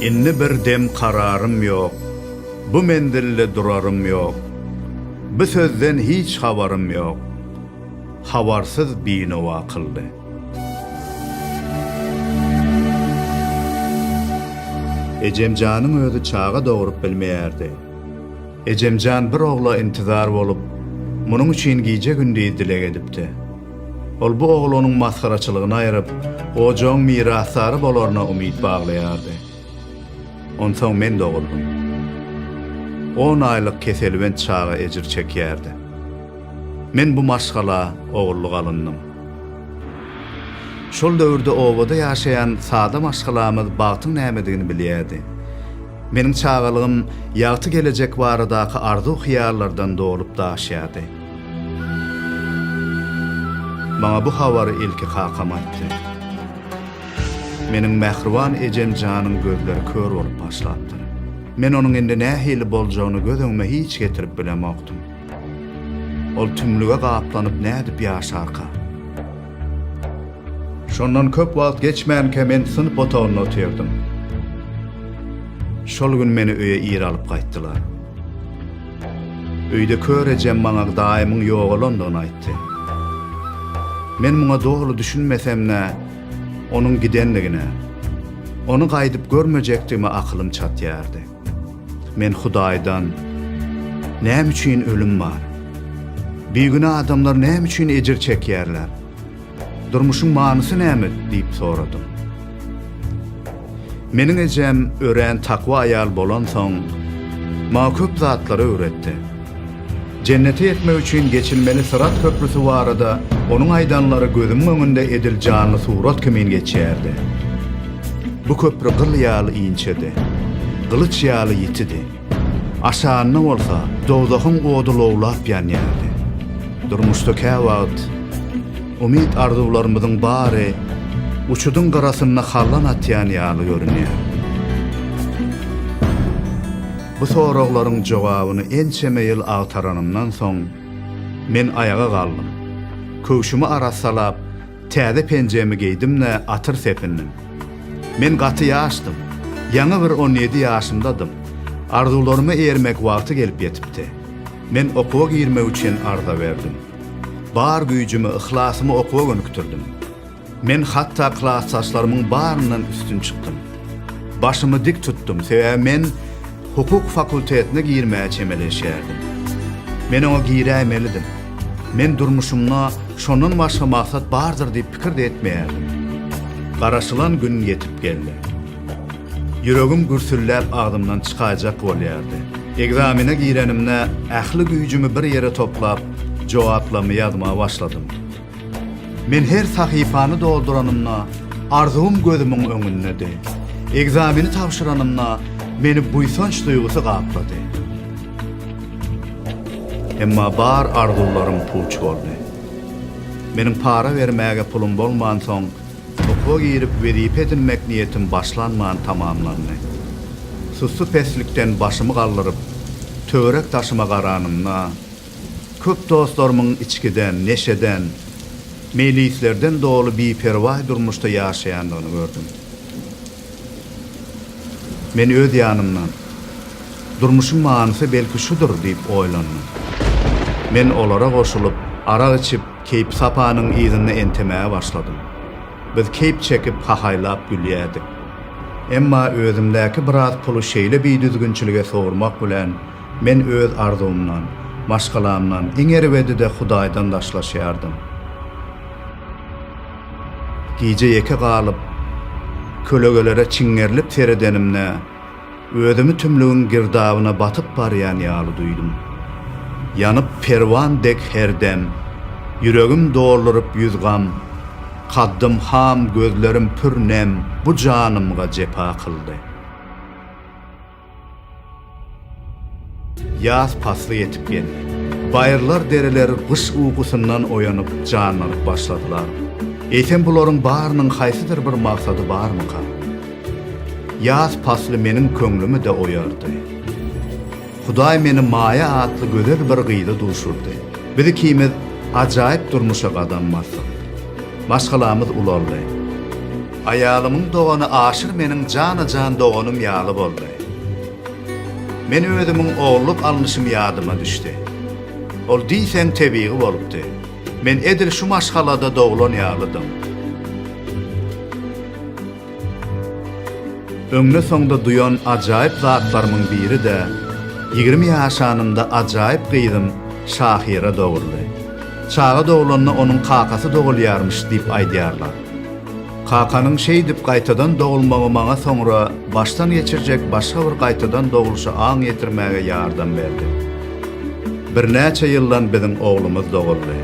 Inni bir dem kararım yok, bu mendille durarım yok, bu sözden hiç havarım yok, havarsız binova kıldı. Ecemcanın özü çağa doğurup bilmeyerdi. Ecemcan bir oğla intizar olup, munun için giyice gündüz dile edipdi. Ol bu oğlunun maskaraçılığını ayırıp, oğucun mirasarı bolarına umid bağlayardı. Ondan men doğuldum. 10 aylık keselben çağa ecir çekýärdi. Men bu maşgala oğulluk alındım. Şol döwürde owada ýaşaýan sada maşgalamyz bagtyň nämedigini bilýärdi. Meniň çağalygym ýagty gelecek baradaky arzu hyýallardan dolup daşýardy. Maňa bu hawary ilki kakam aýtdy. Meniň mähriban Ejemjanyň gözleri kör bolup başlapdy. Men onuň indi nähili boljagyny gözüňme hiç getirip bilemokdym. Ol tümlüge gaplanyp nädip ýaşarka. Şondan köp wagt geçmänke men sınıp otagyna otyrdym. Şol gün meni öýe ir alyp gaýtdylar. Öýde körejem maňa daýymyň ýogalandygyny aýtdy. Men muňa dogry düşünmesemne, onun gidenligine, onu gaýdyp görmejekdigime akylym çatýardy. Men Hudaýdan näme üçin ölüm bar? Beýgüne adamlar näme üçin ejir çekýärler? Durmuşyň manysy näme diýip soradym. Meniň ejem ören takwa aýal bolan soň maňa köp zatlary öwretdi. Cennete etmek üçin geçilmeli sırat köprüsü barada onuň aýdanlary gözümň öňünde ediljanly surat kimin geçýärdi. Bu köprü gyl ýaly iňçedi. Gylyç ýaly ýitidi. Aşagyna bolsa dowdagyň odu lowlap ýanýardy. Durmuşda käwagt umid arzularymyzyň bary uçudyň garasyna hallan atýan ýaly görünýär. Bu soraklaryň jogabyny ençeme ýyl agtaranymdan soň men ayaga galdym. Köşümi arasalap, täze penjemi giydimne atyr sepindim. Men gaty ýaşdym. Ýa-ni bir 17 ýaşymdadym. Arzularymı ermek wagty gelip ýetipdi. Men okuwa girmek üçin arza berdim. Bar güýjümi, ihlasymı okuwa gönükdirdim. Men hatda klas saçlarymyň baryndan üstün çykdym. Başymy dik tutdum. Sebäbi men hukuk fakultetine girmäge çemeleşýärdim. Men oňa girämelidim. Men durmuşymda şondan başga maksat bardyr diýip pikir de etmeýärdim. Garaşylan gün ýetip geldi. Yüregim gürsüllep agdymdan çykajak bolýardy. Egzamine girenimde ähli güýjümi bir ýere toplap, jogaplamy ýazmaga başladym. Men her sahypany dolduranymda arzum gözümüň öňündedi. Egzamini tapşyranymda meni buýsanç duýgusy gaplady. Emma bar arzularym puç boldy. Meniň para bermäge pulum bolman soň okuwa girip wezip edinmek niýetim başlanman tamamlandy. Sussu peslikden başymy galdyryp törek taşyma garanymda köp dostlarymyň içkiden, neşeden, mejlislerden dolu biperwah durmuşda ýaşaýandygyny gördüm. Men öz ýanymdan durmuşyň manysy belki şudur diýip oýlandym. Men olara goşulyp arak içip keyip sapanyň ýyzyny entemäge başladym. Biz keyip çekip hahaýlap gülýärdik. Emma özümdäki biraz puly şeýle biýdüzgünçilige sormak bilen men öz arzumdan, maşgalamdan iňerwedide Hudaýdan daşlaşýardym. Giýje ýeke galyp kölegelere çiňerlip seredenimne özümi tümlüğün girdabyna batyp barýan ýaly duýdum. Yanıp perwan dek herdem, yüregim doldurup yüzgam, kaddym ham, gözlerim pürnem, bu janymga jepa kıldy. Ýaz pasly ýetip geldi. Baýrlar dereler gyş uykusyndan oýanyp janlanyp başladylar. Eýsem bularyň barynyň haýsydyr bir maksady barmyka? Ýaz pasly meniň köňlümi de oýardy. Hudaý meni maýa atly gözel bir gyýda duşurdy. Bizi kimiz ajaýyp durmuşa gadammasy. Başgalamyz ularly. Ayalımın doğanı aşır menin cana-can doğanım yalı boldy. Men özümün oğulluk almışım yadıma düşdi. Ol diýsen tebiği bolupdy. Men edil şu maşgalada doğulan yalıdım. Öňne soňda duyan ajaýyp zatlarymyň biri de 20 ýaşanynda ajaýyp gyýdym Şahira doğurdy. Çağa doğulanna onun kakası doğulýarmyş diýip aýdýarlar. Kakanyň şey diýip gaýtadan doğulmagy maňa soňra baştan geçirjek başga bir gaýtadan doğulşy aň ýetirmäge ýardam berdi. Bir näçe ýyldan biziň oglumyz doğuldy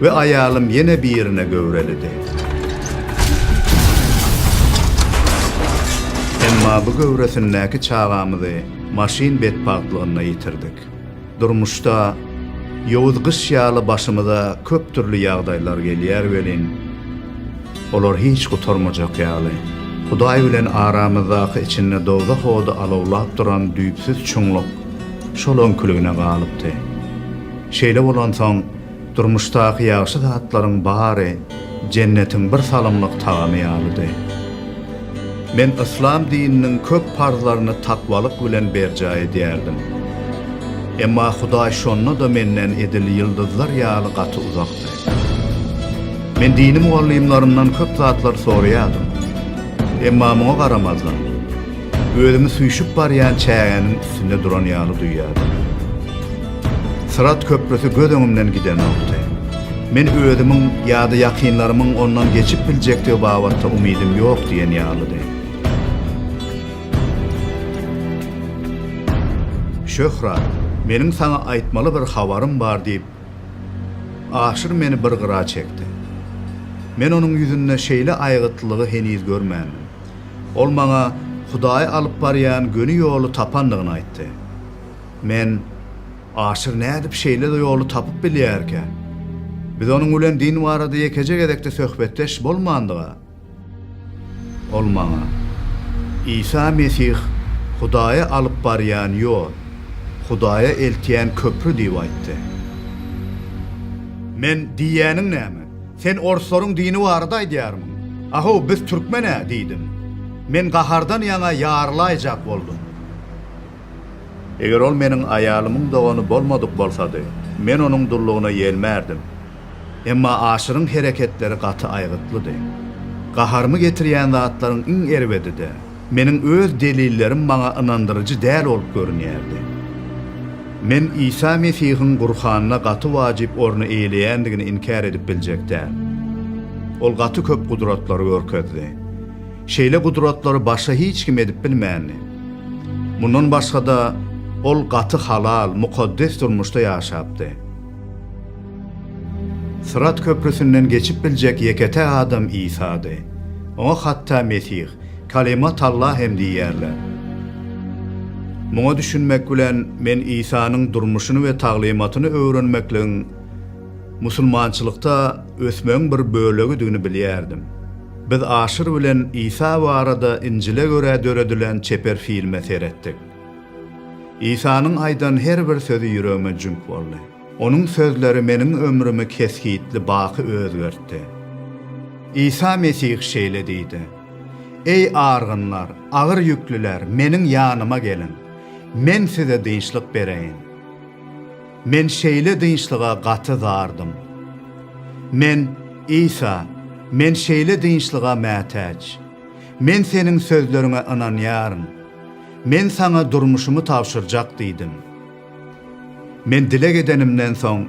we aýalym ýene birine göwrelidi. Emma bu göwresindäki çağamyzy maşin betpagtlygyna ýitirdik. Durmuşda ýowuz gyş ýaly başymyza köp türlü ýagdaýlar gelýär welin. Olar hiç gutarmajak ýaly. Hudaý bilen aramyzdaky içinde dowda hoda alawlap duran düýpsiz çuňluk şol öňkülügine galypdy. Şeýle bolan soň durmuşdaky ýaşy zatlaryň bary jennetiň bir salymlyk tagamy ýalydy. Men İslam dininiň köp parzlaryny takwalyk bilen berjä edýärdim. Emma Hudaý şonda da menden edil ýyldyzlar ýaly gaty uzakdy. Men dini muallimlarymdan köp zatlar soraýardym. Emma muňa garamazlar. Özümi süýşüp barýan çägeniň üstünde duran ýaly duýýardym. Sırat köprüsü göz öňümden giden okdy. Men özümiň ýa-da ýakynlarymyň ondan geçip biljekdigi babatda umidim ýok diýen ýalydy. Şöhrat, meniň sana aýtmaly bir habarym bar diýip aşyr meni bir gyra çekdi. Men onuň ýüzünde şeýle aýgytlygy heniz görmädim. Ol maňa Hudaý alyp barýan göni ýoly tapandygyny aýtdy. Men aşyr nädip şeýle ýoly tapyp bilýärken, biz onuň bilen din barada ýekejek edekde söhbetdeş bolmandyga. Ol maňa İsa Mesih Hudaýa alyp barýan ýol, Hudaýa eltýän köprü diýip aýtdy. Men diýäniň näme? Sen orslaryň dini barada aýdýarmyň. Aho, biz türkmene diýdim. Men gahardan ýaňa ýarlaýjak boldum. Eger ol meniň aýalymyň dogany bolmadyk bolsady, men onuň dullugyna ýelmärdim. Emma aşyryň hereketleri gaty aýgytlydy. Gaharmy getirýän zatlaryň iň erbedide meniň öz delillerim maňa inandyrıcı däl bolup görünýärdi. Men İsa Mesihiň Gurhanyna gaty wajyp orny eýleýändigini inkar edip biljekdär. Ol gaty köp gudratlary görkezdi. Şeýle gudratlary başa hiç kim edip bilmäni. Mundan başga da ol gaty halal, mukaddes durmuşda ýaşapdy. Sırat köprüsünden geçip biljek ýekete adam İsa'dy. Oňa hatda Mesih, kalimat Allah hem diýerler. Muňa düşünmek bilen men İsa'nyň durmuşyny we taglimatyny öwrenmekliň musulmançylykda ösmeň bir bölegidigini bilýärdim. Biz aşyr bilen İsa barada İncile göre döredilen çeper filme seyretdik. İsa'nın aýdan her bir sözü yüreğime jünk boldy. Onun sözleri meniň ömrümi keskitli baky özgertdi. İsa Mesih şeýle diýdi: "Ey argynlar, agyr yüklüler, meniň ýanyma gelin. Men size diňçlik bereýin. Men şeýle diňçliga gaty zardym. Men İsa, men şeýle diňçliga mätäç. Men seniň sözleriňe inanýarym. Men sana durmuşumu tawşyrjak diýdim. Men dilek edenimden soň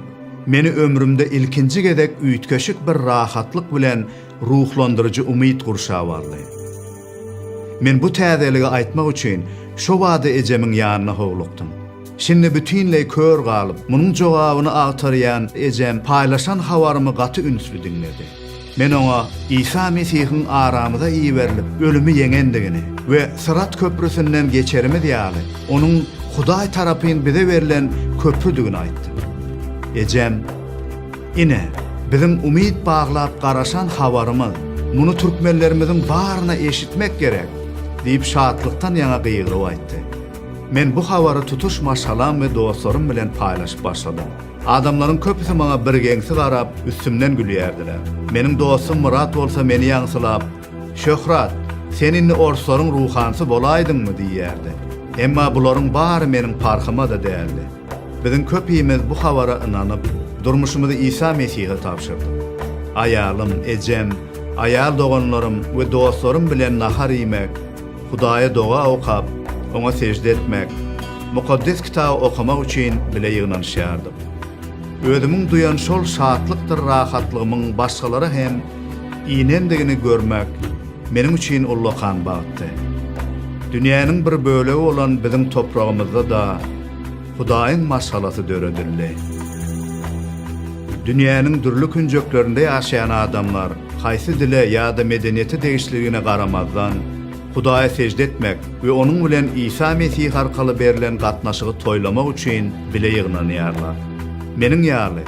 meni ömrümde ilkinji gedek üýtkeşik bir rahatlyk bilen ruhlandyrıcı umyt gurşa bardy. Men bu täzeligi aýtmak üçin şo wada ejemiň ýanyna howlukdym. Şimdi bütünley kör galyp, munyň jogabyny agtarýan ejem paýlaşan hawarymy gaty ünsli dinledi. Men oňa İsa Mesihiň aramyda iýerilip, ölümi ýeňendigini we Sırat köprüsünden geçerimi diýýärler. Onuň Hudaý tarapyn bize berilen köprüdigini aýtdy. Ejem, ine bizim umyt baglap garaşan hawarymyz, muny türkmenlerimiziň baryna eşitmek gerek diýip şatlyktan ýaňa gyýgyryp aýtdy. Men bu hawary tutuş maşalam we dostlarym bilen paýlaşyp başladym. Adamlaryň köpüsi maňa bir geňsi garap üstümden gülýärdiler. Meniň dostum Murat bolsa meni ýaňsylap, "Şöhrat, seninle orsların ruhansı bolaydınmı?" diýerdi. Emma buların bary meniň parkyma da däldi. Biziň köpüýimiz bu habara inanyp, durmuşymyzy İsa Mesih'e tapşyrdyk. Ayalym, ejem, ayal doganlarym we dostlarym bilen nahar ýemek, Hudaýa doga okap, ona secde etmek, mukaddes kitabı okumak üçin bile ýygnanyşýardyk. Özümiň duýan şol şatlykdyr, rahatlygymyň başgalara hem iýnendigini görmek meniň üçin ullakan bagtdy. Dünýäniň bir bölegi olan biziň topragymyzda da Hudaýyň maşgalasy döredildi. Dünýäniň dürli künjeklerinde ýaşaýan adamlar haýsy dile ýa-da medeniýeti degişligine garamazdan Hudaýa secde etmek we onuň bilen İsa Mesih arkaly berilen gatnaşygy toýlamak üçin bile ýygnanýarlar. Meniň ýaly,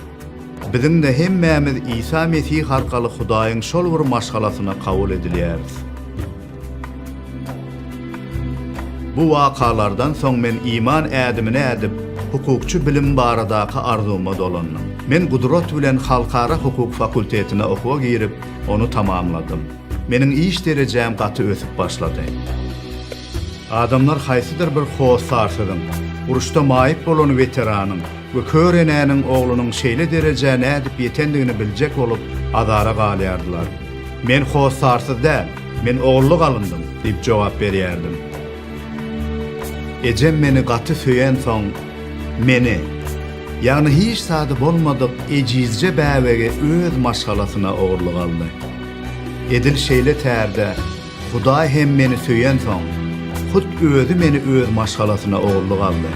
biziň de hemmämiz İsa Mesih arkaly Hudaýyň şol bir maşgalasyna kabul edilýäris. Bu wakalardan soň men iman ädimine edip, hukukçu bilim baradaky arzuwma dolanyň. Men Gudrat bilen Halkara Hukuk Fakultetine okuwa girip, onu tamamladym. Meniň iş derejem gaty ösüp başlady. Adamlar haýsydyr bir hossarsydyň, uruşda maýyp bolan veteranyň we körenäniň oglunyň şeýle derejäne edip ýetendigini biljek bolup adara galýardylar. Men hossarsy däl, men ogluk alındym diýip jogap berýärdim. Ejem meni gaty söýen soň meni, ýagny hiç sady bolmadyk ejizce bäwege öz maşgalasyna ogluk aldy. Edil şeýle tärde Hudaý hem meni söýen soň hut özü meni öz maşgalasyna ogluk aldy.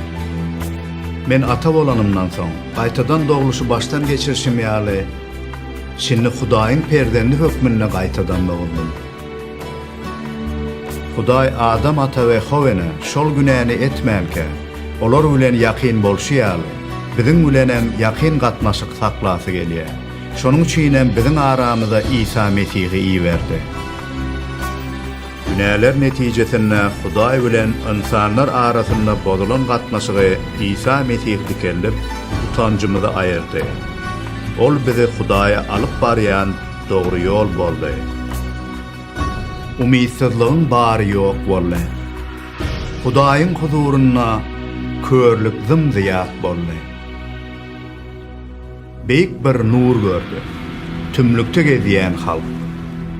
Men ata bolanymdan soň gaýtadan doguluşy baştan geçirişim ýaly şinni Hudaýyň perdenli hökmüne gaýtadan doguldum. Hudaý Adam ata we Howwany şol günäni etmämke, olar bilen ýakyn bolşy ýaly biziň bilen hem ýakyn gatnaşyk saklasy gelýär. Şonuň üçin hem biziň aramyzda İsa Mesih'i iýerdi. Günäler netijesinde Hudaý bilen insanlar arasynda bozulan gatnaşygy İsa Mesih dikellip, utancymyzy aýyrdy. Ol bizi Hudaýa alyp barýan dogry ýol boldy. Umidsizligiň bary ýok boldy. Hudaýyň huzuryna körlük zymzyýat boldy. Beýik bir nur gördü. Tümlükde gezýän halk,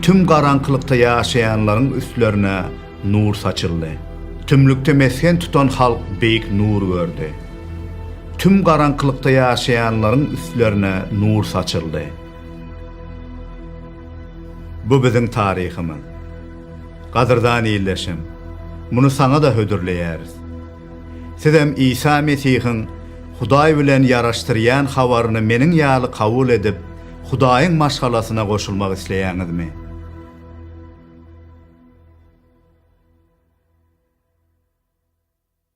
tüm garanklykda ýaşaýanlaryň üstlerine nur saçyldy. Tümlükde mesken tutan halk beýik nur gördü. Tüm garanklykda ýaşaýanlaryň üstlerine nur saçyldy. Bu biziň taryhymyz. Gadyrdan ýylleşim. Muny saňa da hödürleýäris. Sizem İsa Mesihiň Hudaý bilen ýaraşdyrýan habaryny meniň ýaly kabul edip, Hudaýyň maşgalasyna goşulmak isleýäňizmi?